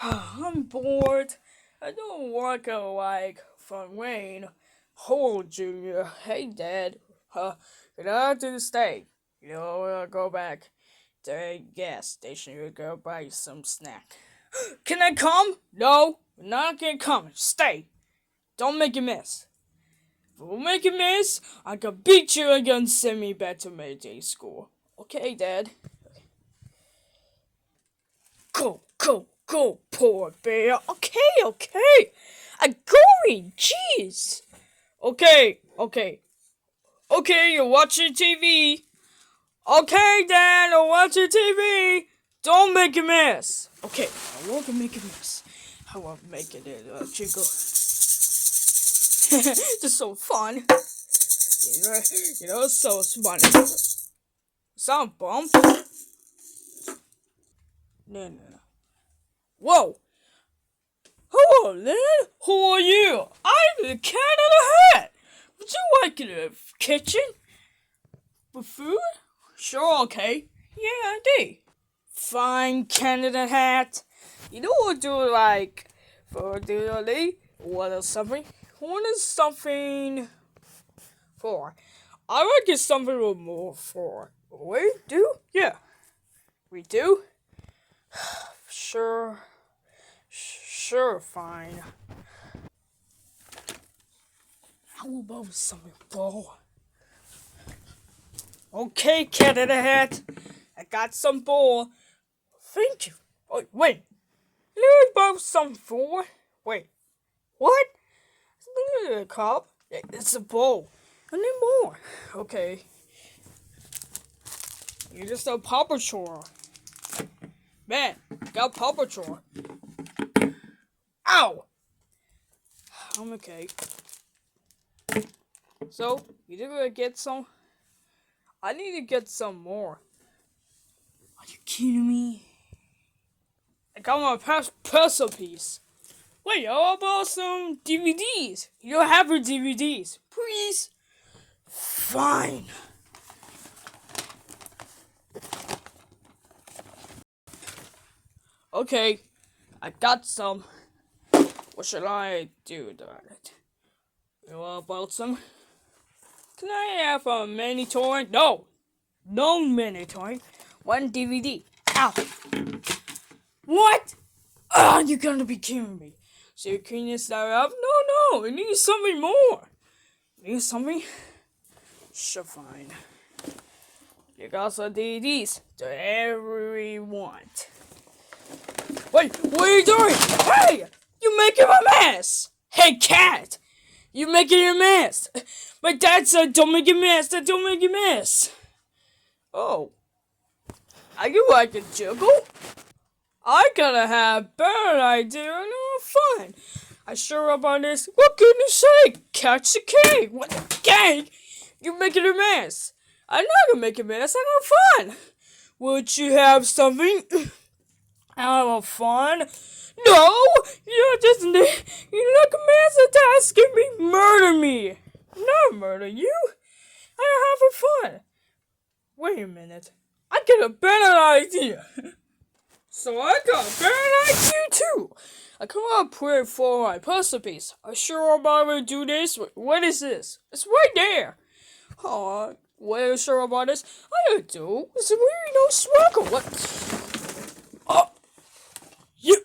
I'm bored. I don't work out like from Wayne. Hello, Junior. Hey, Dad. Can I do the stay? Go back to the gas station to go buy some snack. Can I come? No, you're not gonna come. Stay. Don't make a mess. If you make a mess, I can beat you and gonna send me back to Mayday school. Okay, Dad. Go, poor bear. Okay. I'm going. Jeez. Okay, you're watching TV. Okay, Dad, I'm watching TV. Don't make a mess. Okay, I won't make a mess. I won't make it, Chico. This is so fun. So funny. Sound bump. No. Whoa. Hello, Lynn. Who are you? I'm the cat in the hat. Would you like in the kitchen? With food? Sure, okay. Yeah, I do. Fine, Canada hat. You know what do like for the what is something? What is something for? I like it something with more for. We do? Yeah. We do? Sure, fine. How about something for? Okay, cat in the hat. I got some ball. Thank you. Oh, wait. You about some for? Wait. What? It's not a cup. It's a bowl. I need more. Okay. You're just a Paw Patrol. Man, got Paw Patrol. Ow! I'm okay. So, you did get some? I need to get some more. Are you kidding me? I got my puzzle piece. Wait, how about some DVDs? You don't have your DVDs. Please? Fine. Okay, I got some. What should I do about it? You know about some? Can I have a mini toy? No mini toy. One DVD. Ow! What? You're gonna be kidding me. So you clean this up? No, it needs something more. Need something? Sure, fine. You got some DVDs to everyone. Wait, what are you doing? Hey! You making a mess! Hey, cat! You making a mess! My dad said don't make a mess, don't make a mess! Oh. Are you like a juggle? I gotta have better idea and fun. I sure about this. What goodness sake? Catch the cake! What the cake? You making a mess! I'm not gonna make a mess, I'm having fun! Would you have something? Have fun? No! You're like a man's asking me murder me! Not murder you! I'm having fun! Wait a minute. I get a better idea! So I got a better idea too! I come up with for my puzzle piece. I'm sure about to do this. What is this? It's right there! Oh, what are you sure about this? I do. It's really no struggle. What? Oh! You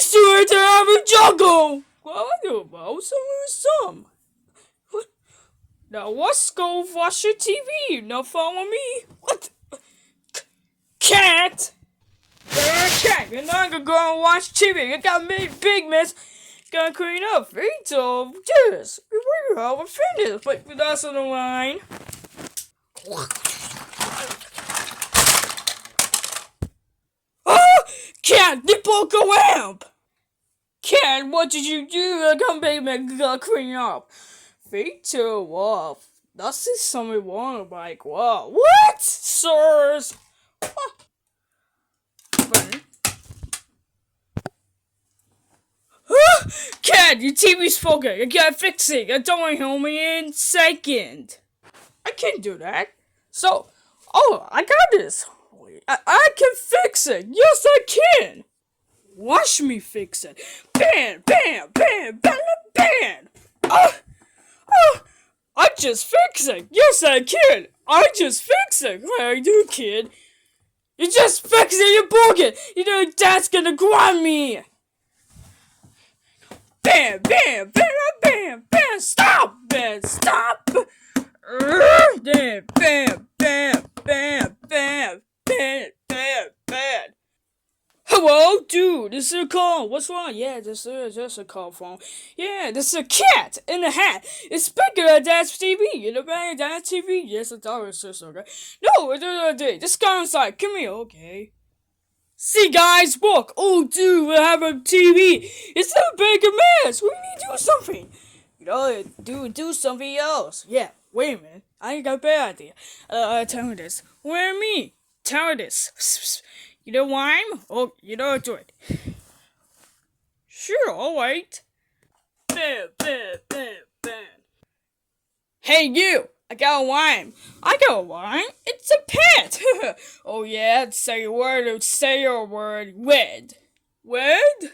sure to have a juggle! Well, I do about some. What? Now let's go watch your TV. Now follow me. What? Cat! Cat, you're not gonna go and watch TV. You got me big mess. Gotta clean up. Feet of this. We have offended. But that's on the line. Cat, nipple go amp! Cat, what did you do? Come back and clean up. Feet too off. That's just something wrong. Like, wow. What? Sirs? What? Cat, your TV's broken. You gotta fix it. You're doing homie in second. I can't do that. So, I got this. I can fix it. Yes, I can. Watch me fix it. Bam, bam, bam, bam, bam. I just fix it. Yes, I can. I just fix it. I do, kid. You just fix it, you broke. You know Dad's gonna grind me. Bam, bam, bam, bam, bam. Stop, man, stop. Bam, bam, bam, bam, bam, bam, bam, bam. Hello, dude, this is a call. What's wrong? Yeah, this is just a call phone. Yeah, this is a cat in a hat. It's bigger than Dad's TV. You know better than Dad's TV? Yes, I thought it was okay. No, this guy inside. Come here, okay. See, guys, look. Oh, dude, we have a TV. It's a big mess. We need to do something. You know, do something else. Yeah, wait a minute. I got a bad idea. Tell me this. Where me? Tell me this. You know rhyme? Oh, you know do it. Sure, alright. Bam, bam, bam, bam. Hey, you! I got a rhyme. I got a rhyme. It's a pet. Oh yeah, say your word. Say your word. Wed. Wed.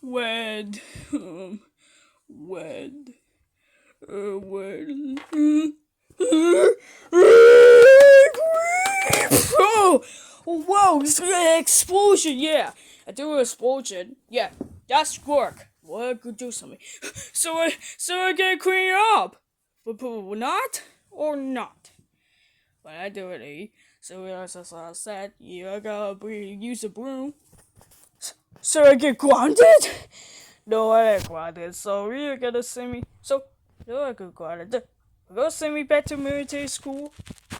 Wed. Wed. Wed. Oh, whoa, this is an explosion, yeah. I do an explosion. Yeah, that's work. Well, could do something. So I can clean it up. But not or not. But I do it, so as I said, you gotta use a broom. So I get grounded? No, I get grounded. So you're gonna send me. So, no, I get grounded. You're gonna send me back to military school?